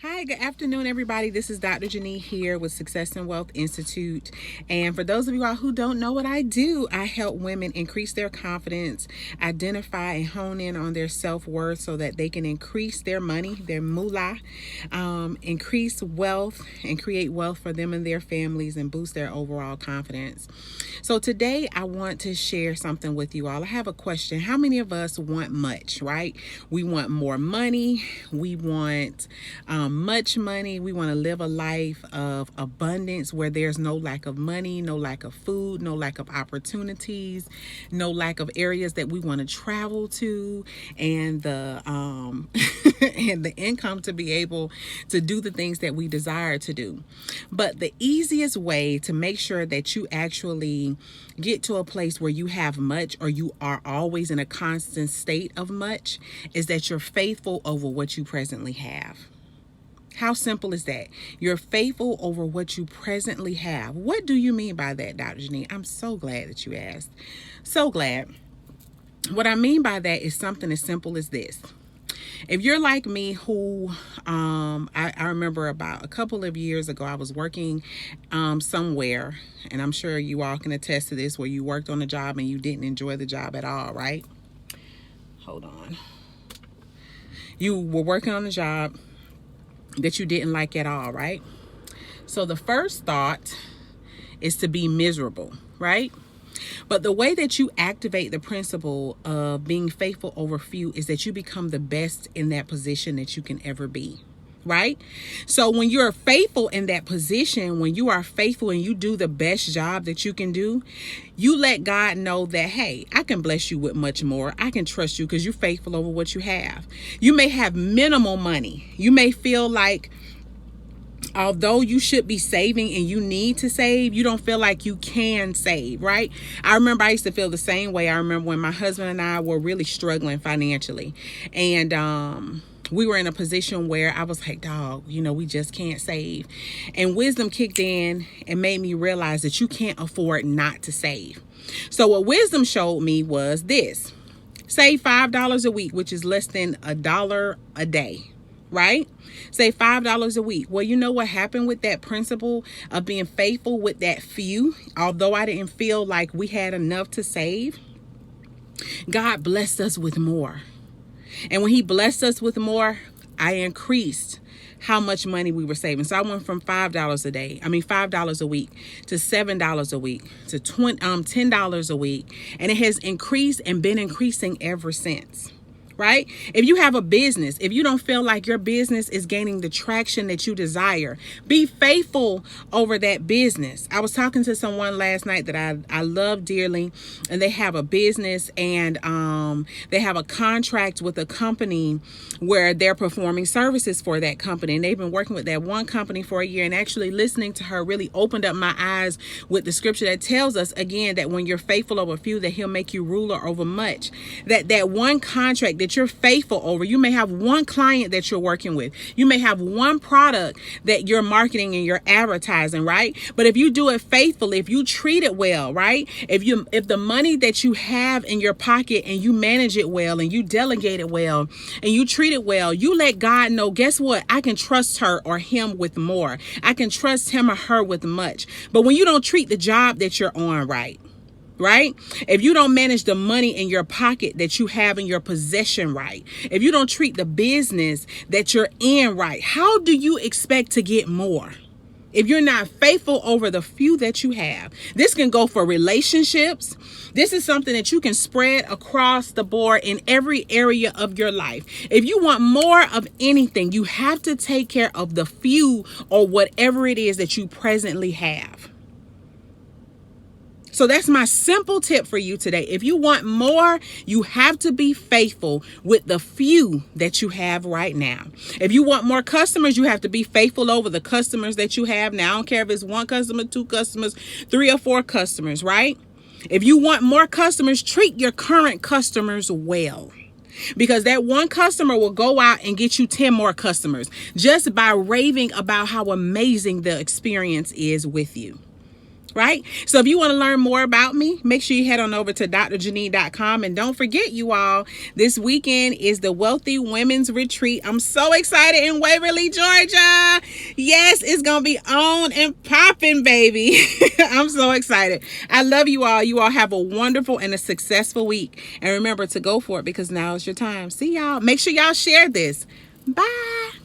Hi, good afternoon, everybody. This is Dr. Janie here with Success and Wealth Institute. And for those of you all who don't know what I do, I help women increase their confidence, identify and hone in on their self-worth so that they can increase their money, their moolah, increase wealth and create wealth for them and their families and boost their overall confidence. So today I want to share something with you all. I have a question. How many of us want much, right? We want more money. We want much money. We want to live a life of abundance where there's no lack of money, no lack of food, no lack of opportunities, no lack of areas that we want to travel to, and the and the income to be able to do the things that we desire to do. But the easiest way to make sure that you actually get to a place where you have much, or you are always in a constant state of much, is that you're faithful over what you presently have. How simple is that? You're faithful over what you presently have. What do you mean by that, Dr. Janine? I'm so glad that you asked. So glad. What I mean by that is something as simple as this. If you're like me, who I remember about a couple of years ago, I was working somewhere, and I'm sure you all can attest to this, where you worked on a job and you didn't enjoy the job at all, right? Hold on. You were working on a job that you didn't like at all, right? So the first thought is to be miserable, right? But the way that you activate the principle of being faithful over few is that you become the best in that position that you can ever be, right? So when you're faithful in that position, when you are faithful and you do the best job that you can do, you let God know that, hey, I can bless you with much more. I can trust you because you're faithful over what you have. You may have minimal money. You may feel like, although you should be saving and you need to save, you don't feel like you can save, right? I remember I used to feel the same way. I remember when my husband and I were really struggling financially, and we were in a position where I was like, dog, we just can't save. And wisdom kicked in and made me realize that you can't afford not to save. So what wisdom showed me was this: save $5 a week, which is less than $1 a day. Right? Say $5 a week. Well, you know what happened with that principle of being faithful with that few? Although I didn't feel like we had enough to save, God blessed us with more. And when he blessed us with more, I increased how much money we were saving. So I went from $5 a week to $7 a week to $10 a week. And it has increased and been increasing ever since. Right? If you have a business, if you don't feel like your business is gaining the traction that you desire, be faithful over that business. I was talking to someone last night that I love dearly, and they have a business, and they have a contract with a company where they're performing services for that company. And they've been working with that one company for a year, and actually listening to her really opened up my eyes with the scripture that tells us again that when you're faithful over few, that he'll make you ruler over much. That one contract that you're faithful over, you may have one client that you're working with, you may have one product that you're marketing and you're advertising, right? But if you do it faithfully, if you treat it well, right? If the money that you have in your pocket and you manage it well and you delegate it well and you treat it well, you let God know, guess what? I can trust her or him with more. I can trust him or her with much. But when you don't treat the job that you're on right, if you don't manage the money in your pocket that you have in your possession right, if you don't treat the business that you're in right, how do you expect to get more? If you're not faithful over the few that you have. This can go for relationships. This is something that you can spread across the board in every area of your life. If you want more of anything, you have to take care of the few or whatever it is that you presently have. So that's my simple tip for you today. If you want more, you have to be faithful with the few that you have right now. If you want more customers, you have to be faithful over the customers that you have now. I don't care if it's one customer, two customers, 3 or 4 customers, right? If you want more customers, treat your current customers well. Because that one customer will go out and get you 10 more customers just by raving about how amazing the experience is with you. right? So if you want to learn more about me, make sure you head on over to drjanine.com. And don't forget, you all, this weekend is the Wealthy Women's Retreat. I'm so excited in Waverly, Georgia. Yes, it's going to be on and popping, baby. I'm so excited. I love you all. You all have a wonderful and a successful week. And remember to go for it, because now is your time. See y'all. Make sure y'all share this. Bye.